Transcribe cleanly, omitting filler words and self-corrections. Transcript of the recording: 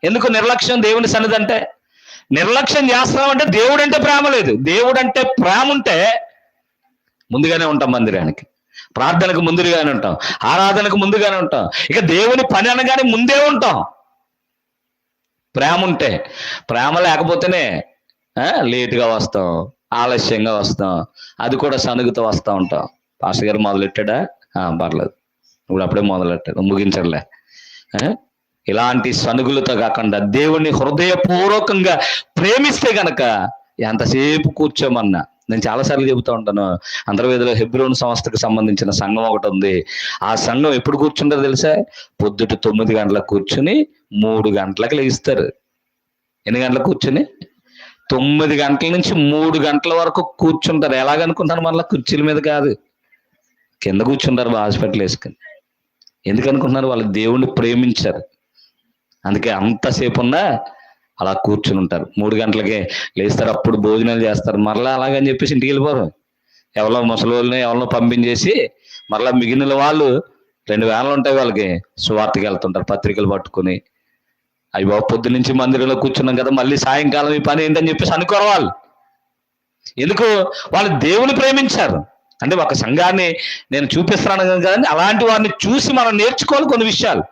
ఎందుకు నిర్లక్ష్యం దేవుని సన్నిధి అంటే? నిర్లక్ష్యం చేస్తామంటే దేవుడు అంటే ప్రేమ లేదు. దేవుడు అంటే ప్రేమ ఉంటే ముందుగానే ఉంటాం మందిరానికి, ప్రార్థనకు ముందుగానే ఉంటాం, ఆరాధనకు ముందుగానే ఉంటాం, ఇక దేవుని పని అనగానే ముందే ఉంటాం. ప్రేమ ఉంటే. ప్రేమ లేకపోతేనే లేటుగా వస్తాం, ఆలస్యంగా వస్తాం, అది కూడా సనుగుతో వస్తూ ఉంటాం. పాస్టర్ గారు మొదలెట్టాడా? పర్లేదు, ఇప్పుడు అప్పుడే మొదలెట్టాడు, ముగించడలే. ఇలాంటి సనుగులతో కాకుండా దేవుణ్ణి హృదయపూర్వకంగా ప్రేమిస్తే గనక ఎంతసేపు కూర్చోమన్నా. నేను చాలాసార్లు చెబుతూ ఉంటాను, అంతర్వేదిలో హెబ్రోన్ సంస్థకు సంబంధించిన సంఘం ఒకటి ఉంది. ఆ సంఘం ఎప్పుడు కూర్చుంటారో తెలుసా? పొద్దుట 9 గంటలకు కూర్చుని 3 గంటలకు లేస్తారు. ఎన్ని గంటలకు కూర్చుని? 9 గంటల నుంచి 3 గంటల వరకు కూర్చుంటారు. ఎలాగనుకుంటారు? మళ్ళీ కుర్చీల మీద కాదు, కింద కూర్చుంటారు హాస్పిటల్ వేసుకుని. ఎందుకు అనుకుంటున్నారు? వాళ్ళు దేవుణ్ణి ప్రేమించారు, అందుకే అంతసేపు ఉన్నా అలా కూర్చుని ఉంటారు. 3 గంటలకే లేస్తారు, అప్పుడు భోజనాలు చేస్తారు, మరలా అలాగని చెప్పేసి ఇంటికి వెళ్ళిపోరు. ఎవరో ముసలి వాళ్ళని ఎవరినో పంపించేసి మరలా మిగిలిన వాళ్ళు 2 వేలు ఉంటాయి వాళ్ళకి, సువార్తకి వెళ్తుంటారు పత్రికలు పట్టుకుని. అయ్యో పొద్దు నుంచి మందిరంలో కూర్చున్నాం కదా, మళ్ళీ సాయంకాలం ఈ పని ఏంటని చెప్పేసి అనుకోరు వాళ్ళు. ఎందుకు? వాళ్ళు దేవుని ప్రేమించారు. అంటే ఒక సంఘాన్ని నేను చూపిస్తున్నాను కదా, అలాంటి వారిని చూసి మనం నేర్చుకోవాలి కొన్ని విషయాలు.